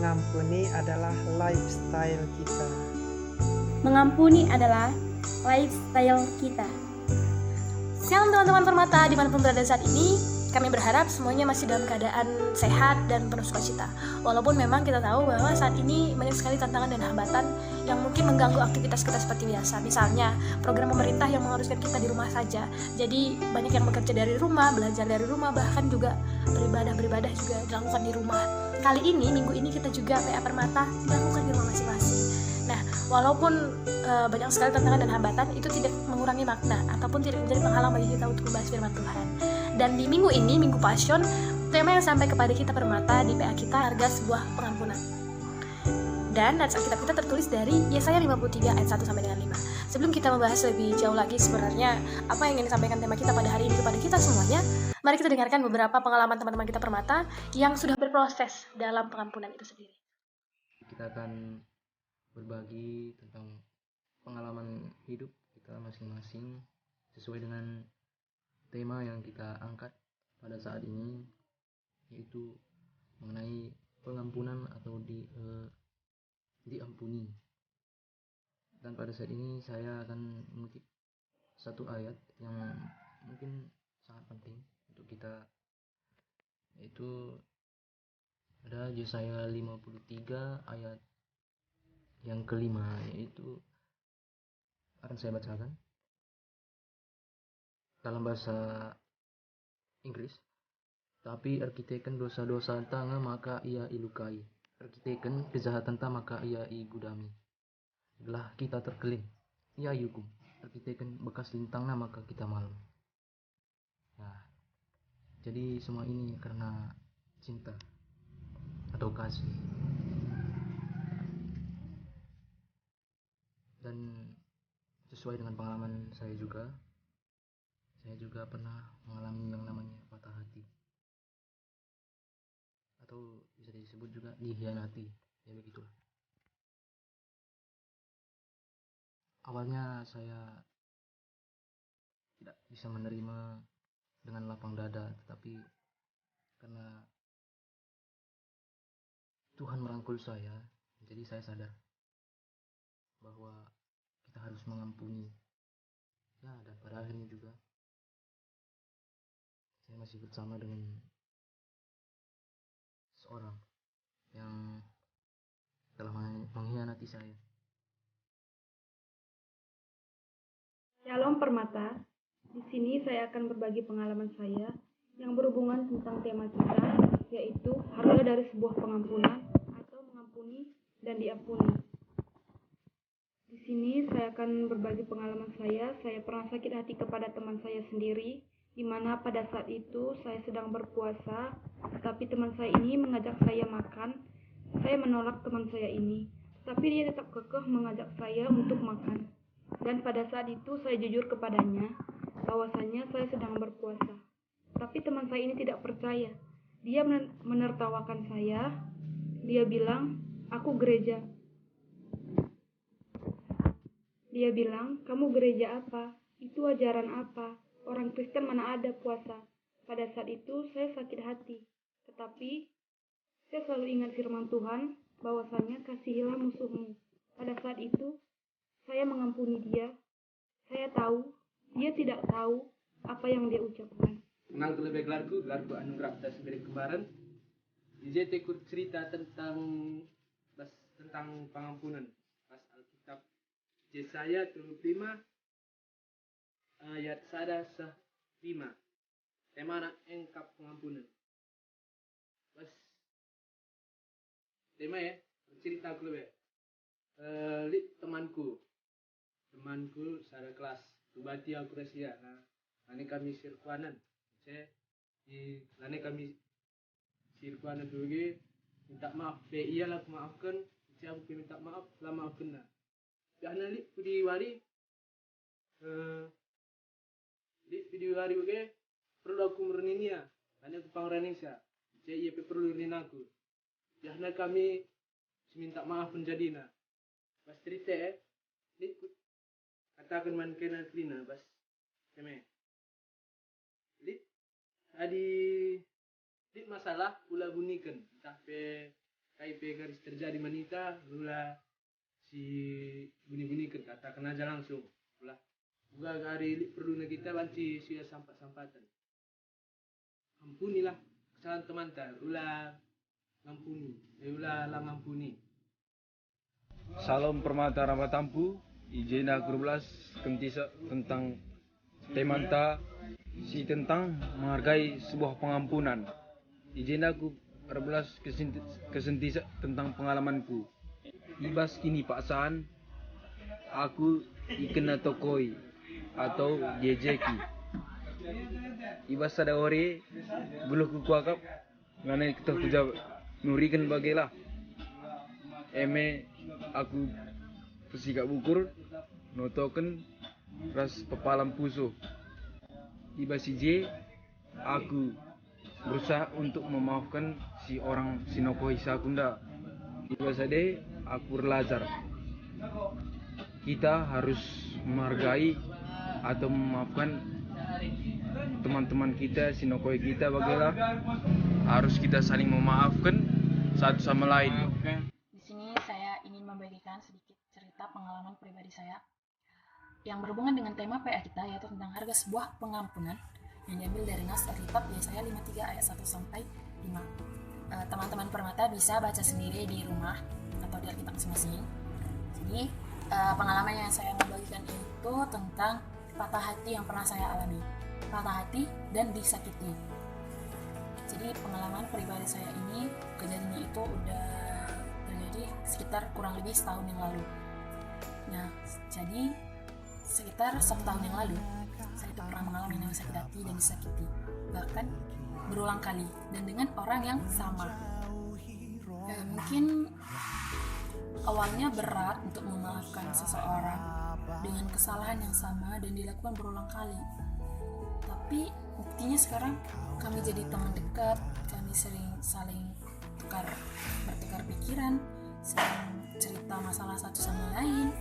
Mengampuni adalah lifestyle kita. Mengampuni adalah lifestyle kita. Shalom teman-teman Permata, dimanapun berada saat ini. Kami berharap semuanya masih dalam keadaan sehat dan penuh sukacita. Walaupun memang kita tahu bahwa saat ini banyak sekali tantangan dan hambatan yang mungkin mengganggu aktivitas kita seperti biasa. Misalnya, program pemerintah yang mengharuskan kita di rumah saja. Jadi, banyak yang bekerja dari rumah, belajar dari rumah, bahkan juga beribadah juga dilakukan di rumah. Kali ini, minggu ini kita juga PA Permata dilakukan di rumah masing-masing. Nah, walaupun banyak sekali tantangan dan hambatan, itu tidak mengurangi makna ataupun tidak menjadi penghalang bagi kita untuk membahas firman Tuhan. Dan di minggu ini, Minggu Passion, tema yang sampai kepada kita Permata di PA kita harga sebuah pengampunan. Dan ayat Alkitab kita tertulis dari Yesaya 53 ayat 1 sampai dengan 5. Sebelum kita membahas lebih jauh lagi sebenarnya apa yang ingin disampaikan tema kita pada hari ini kepada kita semuanya, mari kita dengarkan beberapa pengalaman teman-teman kita Permata yang sudah berproses dalam pengampunan itu sendiri. Kita akan berbagi tentang pengalaman hidup kita masing-masing sesuai dengan tema yang kita angkat pada saat ini, yaitu mengenai pengampunan atau diampuni. Dan pada saat ini saya akan mengutip satu ayat yang mungkin sangat penting untuk kita, yaitu ada Yesaya 53 ayat yang kelima, yaitu akan saya bacakan dalam bahasa Inggris. Tapi arkiteken dosa-dosa tanga maka ia ilukai, arkiteken kejahatan ta maka ia igudami. Belah kita terkeling, ia yukum, arkiteken bekas lintangna maka kita malam. Nah, jadi semua ini karena cinta atau kasih. Dan sesuai dengan pengalaman saya juga pernah mengalami yang namanya patah hati, atau bisa disebut juga dikhianati, ya begitulah. Awalnya saya tidak bisa menerima dengan lapang dada, tetapi karena Tuhan merangkul saya, jadi saya sadar bahwa kita harus mengampuni. Ya, dan pada akhirnya juga saya masih bersama dengan seorang yang telah mengkhianati saya. Shalom Permata, di sini saya akan berbagi pengalaman saya yang berhubungan tentang tema kita, yaitu harga dari sebuah pengampunan atau mengampuni dan diampuni. Di sini saya akan berbagi pengalaman saya pernah sakit hati kepada teman saya sendiri, di mana pada saat itu saya sedang berpuasa, tetapi teman saya ini mengajak saya makan. Saya menolak teman saya ini, tapi dia tetap kekeh mengajak saya untuk makan. Dan pada saat itu saya jujur kepadanya bahwasanya saya sedang berpuasa. Tapi teman saya ini tidak percaya. Dia menertawakan saya. Dia bilang, "Aku gereja." Dia bilang, "Kamu gereja apa? Itu ajaran apa? Orang Kristen mana ada puasa?" Pada saat itu saya sakit hati. Tetapi saya selalu ingat firman Tuhan bahwasanya kasihilah musuhmu. Pada saat itu saya mengampuni dia. Saya tahu dia tidak tahu apa yang dia ucapkan. Kenal terlebih gelarku anugerah atas milik kemarin. Di JT cerita tentang pengampunan. Pas Alkitab Yesaya 35 ayat 1-5. Tema anak engkap pengampunan. Pas tema ya, cerita aku lebih. Temanku secara kelas tubati aku rahasia. Nah, ini kami sirkuanan. Kami sirkuanan dulu minta maaf. Iyalah aku maafkan. Saya aku minta maaf, lah maafkan lah. Karena di hari oke perlu aku mereninia. Karena aku pangranisa. Saya perlu renin aku. Karena kami minta maaf menjadi nah. Pas cerita katakan man kena klina bas keme lit adi lit masalah pula bunikan entah pe KIP garis terjadi manita, lula si bunyi-bunyi katakan aja langsung. Ulah, buka hari perlu kita banci sudah sampatan. Ampunilah kesalahan teman tak, ulah ngampuni, ulah lah ngampuni. Salam permata Ramatampu, izin aku belas kentisa tentang temanta si tentang menghargai sebuah pengampunan. Izin aku belas kesentisa tentang pengalamanku. Ibas kini paksaan aku ikena tokoi atau jejeki. Ibas ada ore buluh kukuakap ngane kita kuja nurikan bagailah. Eme aku pesikak bukur notoken ras pepalam puso. Ibas ije aku berusaha untuk memaafkan si orang Sinoko Hisakunda. Ibas ade aku belajar. Kita harus menghargai atau memaafkan teman-teman kita, Sinokoi kita bagaimana harus kita saling memaafkan satu sama lain. Di sini saya ingin membagikan sedikit cerita pengalaman pribadi saya yang berhubungan dengan tema PA kita, yaitu tentang harga sebuah pengampunan yang diambil dari Nas Alkitab Yesaya 53 ayat 1 sampai 5. Teman-teman permata bisa baca sendiri di rumah atau di Alkitab masing-masing. Jadi pengalaman yang saya mau bagikan itu tentang patah hati yang pernah saya alami, patah hati dan disakiti. Jadi pengalaman pribadi saya ini, kejadiannya itu udah terjadi sekitar kurang lebih setahun yang lalu. Nah, jadi sekitar 1 tahun yang lalu saya itu pernah mengalami yang sakit hati dan disakiti, bahkan berulang kali dan dengan orang yang sama. Mungkin awalnya berat untuk memaafkan seseorang dengan kesalahan yang sama dan dilakukan berulang kali. Tapi buktinya sekarang kami jadi teman dekat, kami sering saling bertukar pikiran, sering cerita masalah satu sama lain.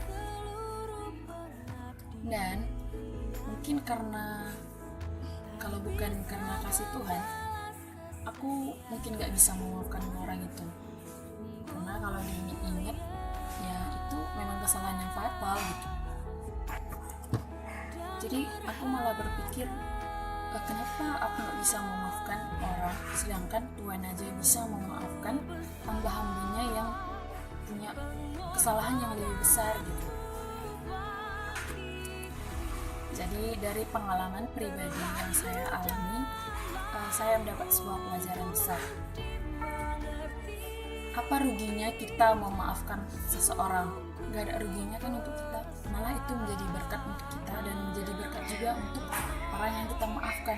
Dan mungkin kalau bukan karena kasih Tuhan, aku mungkin gak bisa memaafkan orang itu. Karena kalau diingat-ingat, ya itu memang kesalahan yang fatal gitu. Jadi aku malah berpikir, kenapa aku gak bisa memaafkan orang, sedangkan Tuhan aja bisa memaafkan hamba-hambanya yang punya kesalahan yang lebih besar gitu. Jadi dari pengalaman pribadi yang saya alami, saya mendapat sebuah pelajaran besar. Apa ruginya kita memaafkan seseorang? Gak ada ruginya kan untuk kita, malah itu menjadi berkat untuk kita dan menjadi berkat juga untuk orang yang kita maafkan.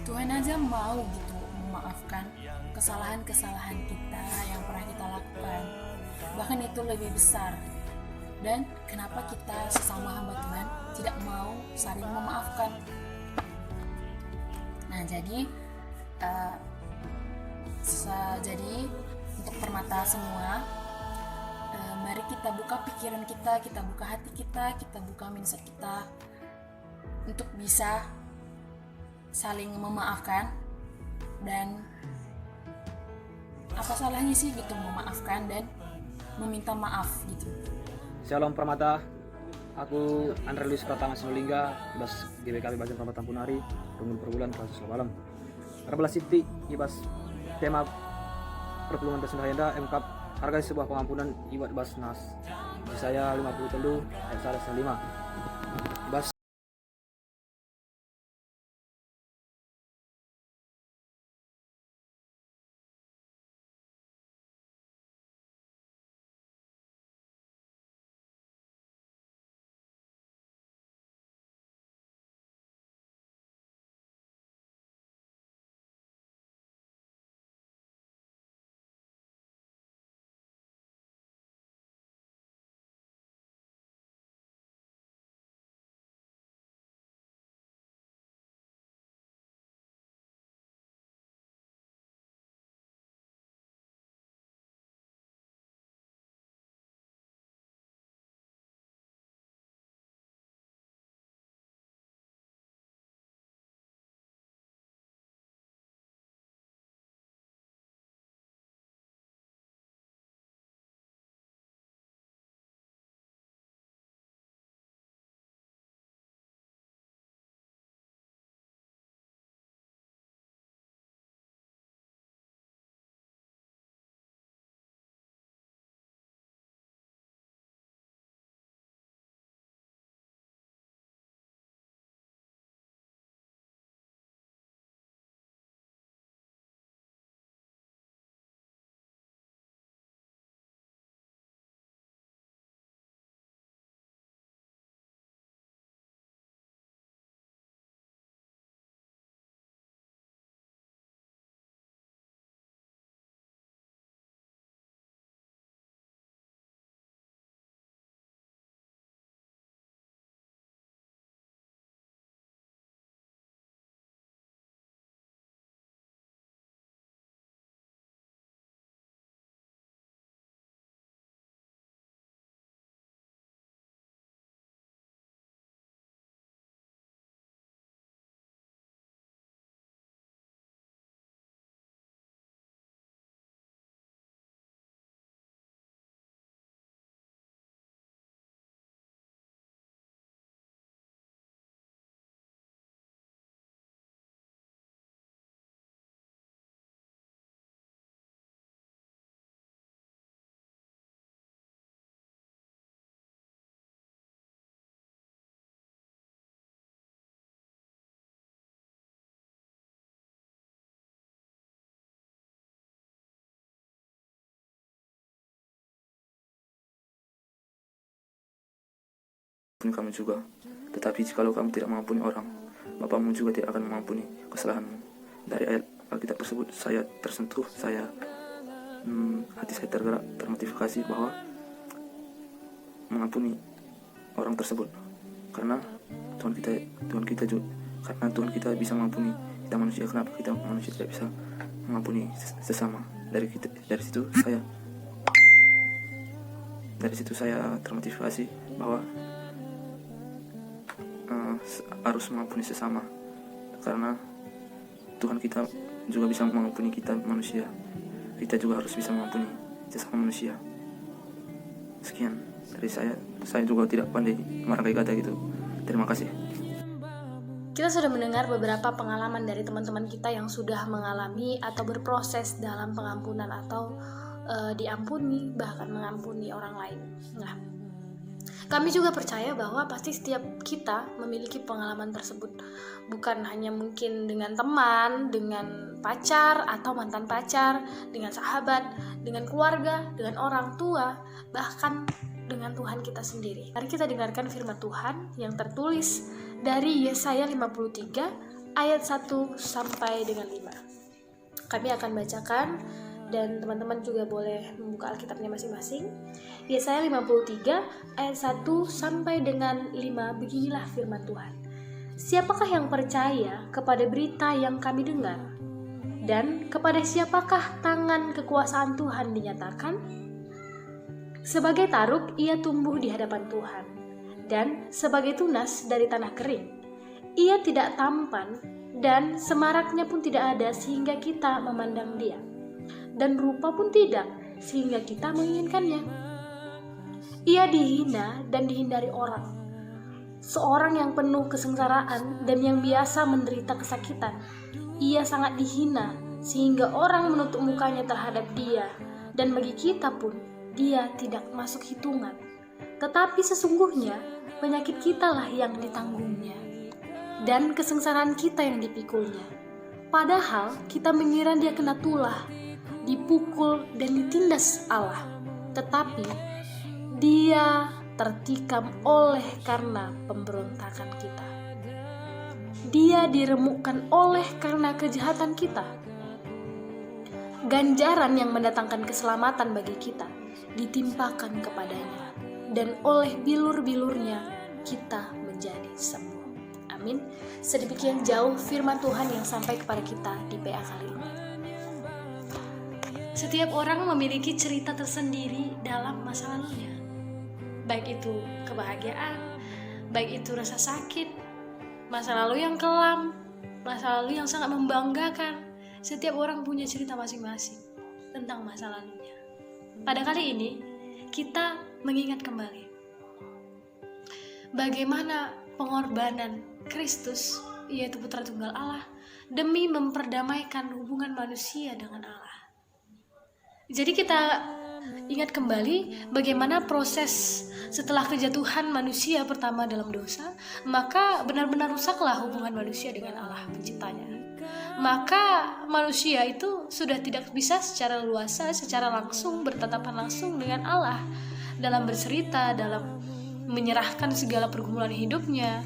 Tuhan aja mau gitu memaafkan kesalahan-kesalahan kita yang pernah kita lakukan, bahkan itu lebih besar. Dan kenapa kita sesama hamba Tuhan tidak mau saling memaafkan? Nah, jadi untuk permata semua, mari kita buka pikiran kita buka hati kita buka mindset kita untuk bisa saling memaafkan. Dan apa salahnya sih gitu memaafkan dan meminta maaf gitu. Shalom Permata, aku Andre Luis Pratama Sinulingga, ibas GBKB Bagian Permata Punari, Rungun Perbulan, Kasus Malam. 14 Siti, ibas tema perpulungan Presiden Hayanda, MKAP, harga sebuah pengampunan, ibad bas nas. Saya 50 telu, ayat 105. Ibas mengampuni kamu juga. Tetapi jikalau kamu tidak mengampuni orang, Bapamu juga tidak akan mengampuni kesalahanmu. Dari ayat Alkitab tersebut saya tersentuh, hati saya tergerak, termotivasi bahwa mengampuni orang tersebut, karena Tuhan kita bisa mengampuni kita manusia. Kenapa kita manusia tidak bisa mengampuni sesama? Dari situ saya termotivasi bahwa harus mengampuni sesama, karena Tuhan kita juga bisa mengampuni kita manusia. Kita juga harus bisa mengampuni sesama manusia. Sekian dari saya juga tidak pandai merangkai kata gitu. Terima kasih. Kita sudah mendengar beberapa pengalaman dari teman-teman kita yang sudah mengalami atau berproses dalam pengampunan atau diampuni, bahkan mengampuni orang lain. Nah, kami juga percaya bahwa pasti setiap kita memiliki pengalaman tersebut. Bukan hanya mungkin dengan teman, dengan pacar atau mantan pacar, dengan sahabat, dengan keluarga, dengan orang tua, bahkan dengan Tuhan kita sendiri. Mari kita dengarkan firman Tuhan yang tertulis dari Yesaya 53 ayat 1 sampai dengan 5. Kami akan bacakan dan teman-teman juga boleh membuka Alkitabnya masing-masing. Yesaya 53 ayat 1 sampai dengan 5, beginilah firman Tuhan. Siapakah yang percaya kepada berita yang kami dengar? Dan kepada siapakah tangan kekuasaan Tuhan dinyatakan? Sebagai taruk ia tumbuh di hadapan Tuhan, dan sebagai tunas dari tanah kering. Ia tidak tampan, dan semaraknya pun tidak ada sehingga kita memandang dia, dan rupa pun tidak sehingga kita menginginkannya. Ia dihina dan dihindari orang, seorang yang penuh kesengsaraan dan yang biasa menderita kesakitan. Ia sangat dihina sehingga orang menutup mukanya terhadap dia, dan bagi kita pun dia tidak masuk hitungan. Tetapi sesungguhnya penyakit kitalah yang ditanggungnya, dan kesengsaraan kita yang dipikulnya. Padahal kita mengira dia kena tulah, dipukul dan ditindas Allah, tetapi dia tertikam oleh karena pemberontakan kita. Dia diremukkan oleh karena kejahatan kita. Ganjaran yang mendatangkan keselamatan bagi kita ditimpakan kepadanya, dan oleh bilur-bilurnya kita menjadi sembuh. Amin. Sedemikian jauh firman Tuhan yang sampai kepada kita di PA kali ini. Setiap orang memiliki cerita tersendiri dalam masa lalunya, baik itu kebahagiaan, baik itu rasa sakit, masa lalu yang kelam, masa lalu yang sangat membanggakan. Setiap orang punya cerita masing-masing tentang masa lalunya. Pada kali ini kita mengingat kembali bagaimana pengorbanan Kristus, yaitu Putra Tunggal Allah, demi memperdamaikan hubungan manusia dengan Allah. Jadi kita ingat kembali bagaimana proses setelah kejatuhan manusia pertama dalam dosa, maka benar-benar rusaklah hubungan manusia dengan Allah penciptanya. Maka manusia itu sudah tidak bisa secara luasa, secara langsung bertatapan langsung dengan Allah dalam bercerita, dalam menyerahkan segala pergumulan hidupnya.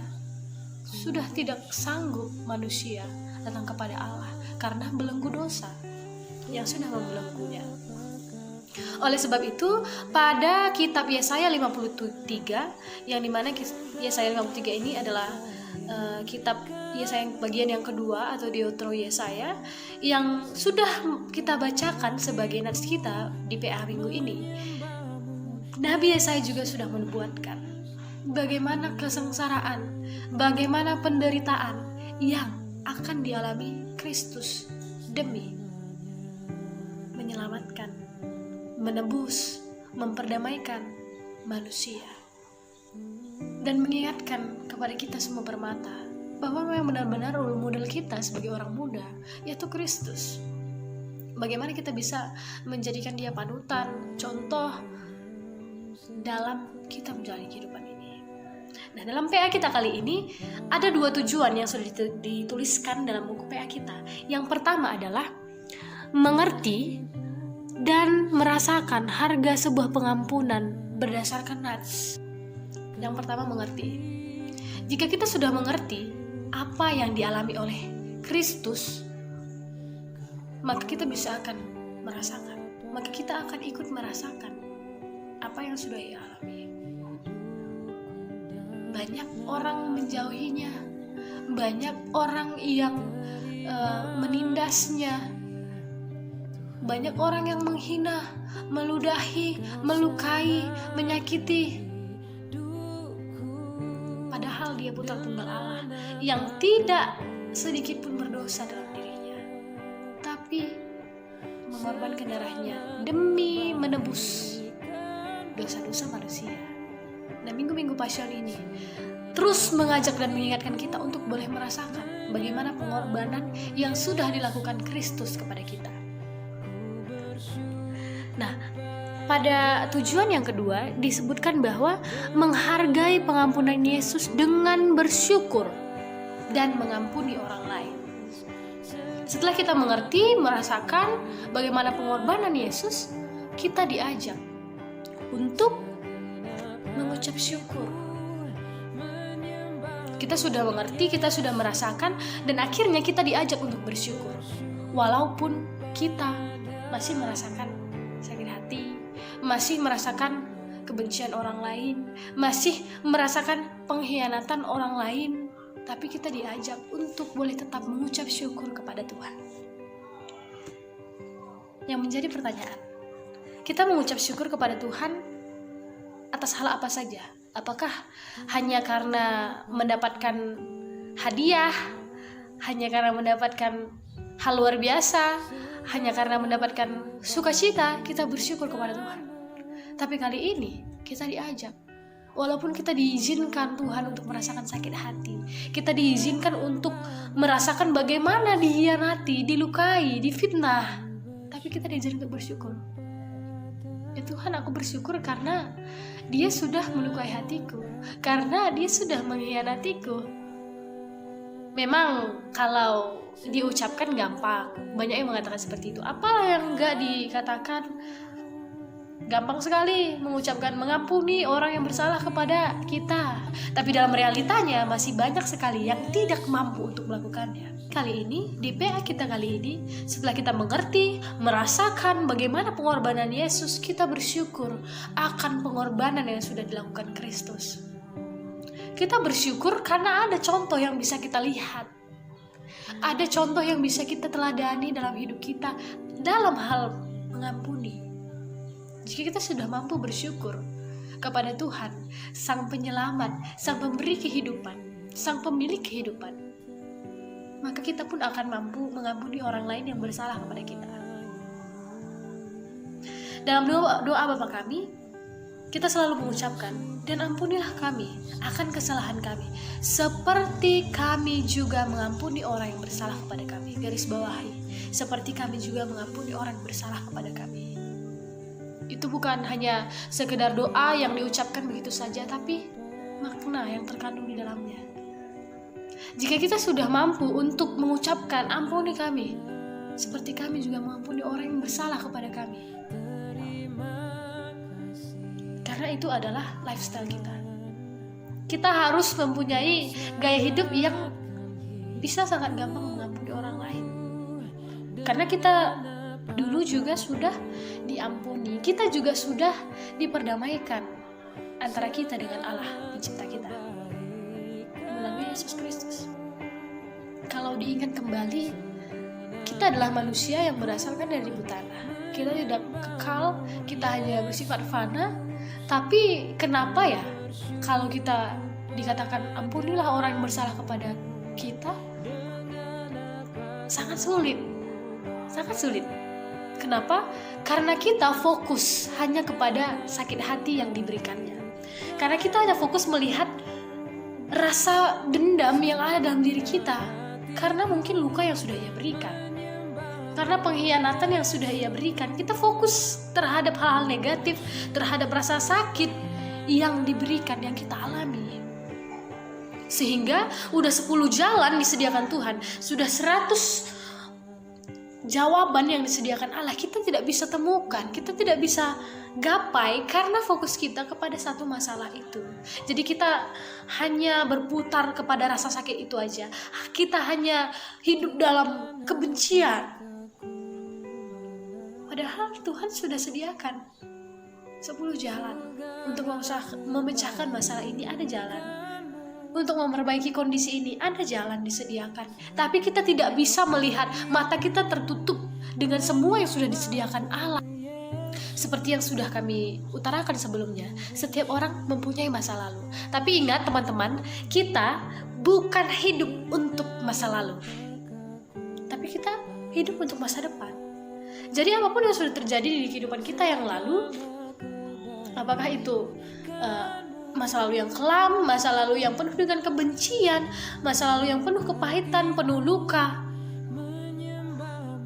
Sudah tidak sanggup manusia datang kepada Allah karena belenggu dosa yang sudah membelenggunya. Oleh sebab itu, pada kitab Yesaya 53, yang dimana Yesaya 53 ini adalah kitab Yesaya bagian yang kedua atau Deutero Yesaya yang sudah kita bacakan sebagai nats kita di PA minggu ini. Nabi Yesaya juga sudah menubuatkan bagaimana kesengsaraan, bagaimana penderitaan yang akan dialami Kristus demi menyelamatkan, menebus, memperdamaikan manusia, dan mengingatkan kepada kita semua bermata bahwa memang benar-benar role model kita sebagai orang muda yaitu Kristus. Bagaimana kita bisa menjadikan dia panutan, contoh dalam kita menjalani kehidupan ini. Nah, dalam PA kita kali ini ada 2 tujuan yang sudah dituliskan dalam buku PA kita. Yang pertama adalah mengerti dan merasakan harga sebuah pengampunan berdasarkan nats. Yang pertama, mengerti. Jika kita sudah mengerti apa yang dialami oleh Kristus, maka kita bisa akan merasakan, maka kita akan ikut merasakan apa yang sudah ia alami. Banyak orang menjauhinya, banyak orang yang menindasnya, banyak orang yang menghina, meludahi, melukai, menyakiti. Padahal dia putra tunggal Allah yang tidak sedikit pun berdosa dalam dirinya, tapi mengorbankan darahnya demi menebus dosa-dosa manusia. Nah, minggu-minggu Pasyal ini terus mengajak dan mengingatkan kita untuk boleh merasakan bagaimana pengorbanan yang sudah dilakukan Kristus kepada kita. Nah, pada tujuan yang kedua disebutkan bahwa menghargai pengampunan Yesus dengan bersyukur dan mengampuni orang lain. Setelah kita mengerti, merasakan bagaimana pengorbanan Yesus, kita diajak untuk mengucap syukur. Kita sudah mengerti, kita sudah merasakan, dan akhirnya kita diajak untuk bersyukur. Walaupun kita masih merasakan sakit hati, masih merasakan kebencian orang lain, masih merasakan pengkhianatan orang lain, tapi kita diajak untuk boleh tetap mengucap syukur kepada Tuhan. Yang menjadi pertanyaan, kita mengucap syukur kepada Tuhan atas hal apa saja? Apakah hanya karena mendapatkan hadiah, hanya karena mendapatkan hal luar biasa, hanya karena mendapatkan sukacita, kita bersyukur kepada Tuhan? Tapi kali ini kita diajak, walaupun kita diizinkan Tuhan untuk merasakan sakit hati, kita diizinkan untuk merasakan bagaimana dihianati, dilukai, difitnah, tapi kita diizinkan untuk bersyukur. Ya Tuhan, aku bersyukur karena Dia sudah melukai hatiku, karena Dia sudah mengkhianatiku. Memang kalau diucapkan gampang, banyak yang mengatakan seperti itu. Apalah yang enggak dikatakan? Gampang sekali mengucapkan mengampuni orang yang bersalah kepada kita. Tapi dalam realitanya masih banyak sekali yang tidak mampu untuk melakukannya. Kali ini, di PA kita kali ini, setelah kita mengerti, merasakan bagaimana pengorbanan Yesus, kita bersyukur akan pengorbanan yang sudah dilakukan Kristus. Kita bersyukur karena ada contoh yang bisa kita lihat. Ada contoh yang bisa kita teladani dalam hidup kita dalam hal mengampuni. Jika kita sudah mampu bersyukur kepada Tuhan, Sang Penyelamat, Sang Pemberi kehidupan, Sang Pemilik kehidupan, maka kita pun akan mampu mengampuni orang lain yang bersalah kepada kita. Dalam doa Bapa kami, kita selalu mengucapkan, dan ampunilah kami akan kesalahan kami, seperti kami juga mengampuni orang yang bersalah kepada kami. Garis bawahi, seperti kami juga mengampuni orang yang bersalah kepada kami. Itu bukan hanya sekedar doa yang diucapkan begitu saja, tapi makna yang terkandung di dalamnya. Jika kita sudah mampu untuk mengucapkan ampuni kami, seperti kami juga mengampuni orang yang bersalah kepada kami. Karena itu adalah lifestyle kita. Kita harus mempunyai gaya hidup yang bisa sangat gampang mengampuni orang lain. Karena kita dulu juga sudah diampuni, kita juga sudah diperdamaikan antara kita dengan Allah pencipta kita melalui Yesus Kristus. Kalau diingat kembali, kita adalah manusia yang berasalkan dari ribu tanah. Kita tidak kekal, kita hanya bersifat fana. Tapi kenapa ya kalau kita dikatakan ampunilah orang yang bersalah kepada kita, sangat sulit. Kenapa? Karena kita fokus hanya kepada sakit hati yang diberikannya. Karena kita hanya fokus melihat rasa dendam yang ada dalam diri kita. Karena mungkin luka yang sudah ia berikan. Karena pengkhianatan yang sudah ia berikan. Kita fokus terhadap hal-hal negatif, terhadap rasa sakit yang diberikan, yang kita alami. Sehingga udah 10 jalan disediakan Tuhan, sudah 100 jawaban yang disediakan Allah kita tidak bisa temukan, kita tidak bisa gapai karena fokus kita kepada satu masalah itu. Jadi kita hanya berputar kepada rasa sakit itu aja. Kita hanya hidup dalam kebencian. Padahal Tuhan sudah sediakan 10 jalan untuk memecahkan masalah ini, ada jalan. Untuk memperbaiki kondisi ini ada jalan disediakan. Tapi kita tidak bisa melihat, mata kita tertutup dengan semua yang sudah disediakan Allah. Seperti yang sudah kami utarakan sebelumnya, setiap orang mempunyai masa lalu. Tapi ingat teman-teman, kita bukan hidup untuk masa lalu, tapi kita hidup untuk masa depan. Jadi apapun yang sudah terjadi di kehidupan kita yang lalu, apakah itu masa lalu yang kelam, masa lalu yang penuh dengan kebencian, masa lalu yang penuh kepahitan, penuh luka,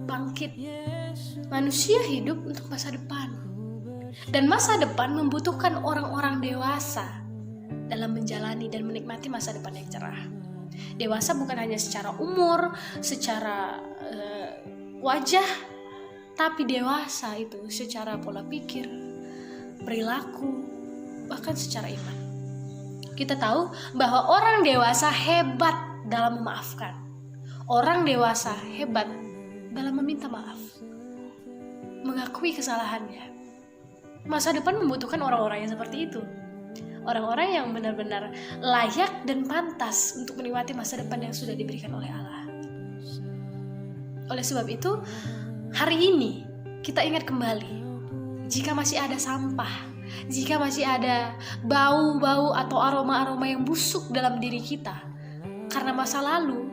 bangkit. Manusia hidup untuk masa depan. Dan masa depan membutuhkan orang-orang dewasa dalam menjalani dan menikmati masa depan yang cerah. Dewasa bukan hanya secara umur, secara wajah, tapi dewasa itu secara pola pikir, perilaku, bahkan secara iman. Kita tahu bahwa orang dewasa hebat dalam memaafkan. Orang dewasa hebat dalam meminta maaf, mengakui kesalahannya. Masa depan membutuhkan orang-orang yang seperti itu. Orang-orang yang benar-benar layak dan pantas untuk menikmati masa depan yang sudah diberikan oleh Allah. Oleh sebab itu, hari ini kita ingat kembali, jika masih ada sampah, jika masih ada bau-bau atau aroma-aroma yang busuk dalam diri kita karena masa lalu,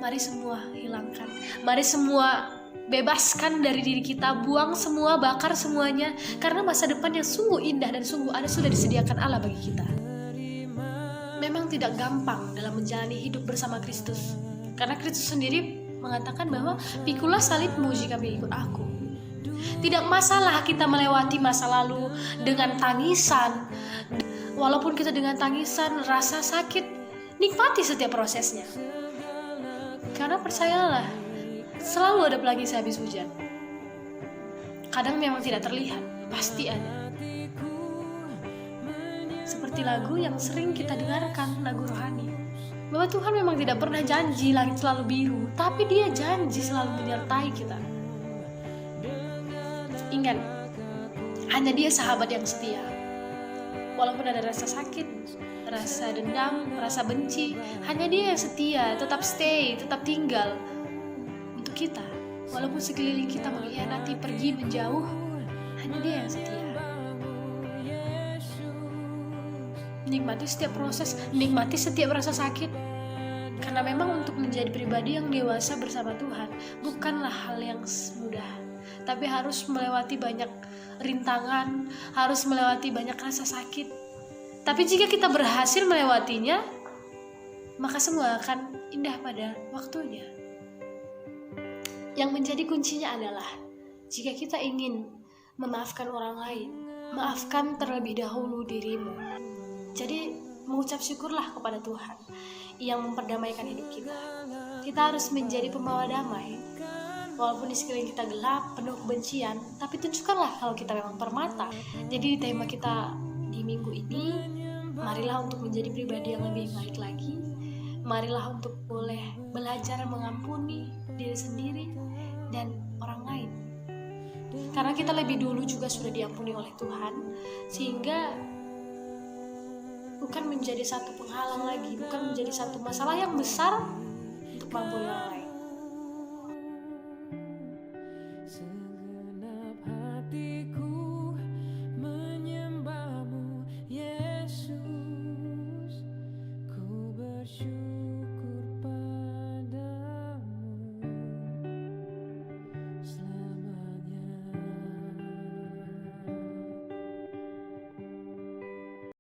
mari semua hilangkan. Mari semua bebaskan dari diri kita, buang semua, bakar semuanya, karena masa depan yang sungguh indah dan sungguh ada sudah disediakan Allah bagi kita. Memang tidak gampang dalam menjalani hidup bersama Kristus, karena Kristus sendiri mengatakan bahwa pikulah salibmu jika mengikut aku. Tidak masalah kita melewati masa lalu dengan tangisan. Walaupun kita dengan tangisan, rasa sakit, nikmati setiap prosesnya. Karena percayalah, selalu ada pelangi sehabis hujan. Kadang memang tidak terlihat, pasti ada. Seperti lagu yang sering kita dengarkan, lagu rohani, bahwa Tuhan memang tidak pernah janji langit selalu biru, tapi Dia janji selalu menyertai kita. Ingat, hanya Dia sahabat yang setia. Walaupun ada rasa sakit, rasa dendam, rasa benci, hanya Dia yang setia, tetap stay, tetap tinggal untuk kita. Walaupun sekeliling kita mengkhianati, pergi menjauh, hanya Dia yang setia. Nikmati setiap proses, nikmati setiap rasa sakit. Karena memang untuk menjadi pribadi yang dewasa bersama Tuhan bukanlah hal yang mudah, tapi harus melewati banyak rintangan, harus melewati banyak rasa sakit. Tapi jika kita berhasil melewatinya, maka semua akan indah pada waktunya. Yang menjadi kuncinya adalah, jika kita ingin memaafkan orang lain, maafkan terlebih dahulu dirimu. Jadi mengucap syukurlah kepada Tuhan yang memperdamaikan hidup kita. Kita harus menjadi pembawa damai. Walaupun di sekeliling kita gelap, penuh kebencian, tapi tunjukkanlah kalau kita memang permata. Jadi tema kita di minggu ini, marilah untuk menjadi pribadi yang lebih baik lagi. Marilah untuk boleh belajar mengampuni diri sendiri dan orang lain. Karena kita lebih dulu juga sudah diampuni oleh Tuhan, sehingga bukan menjadi satu penghalang lagi, bukan menjadi satu masalah yang besar untuk mengampuni orang lain.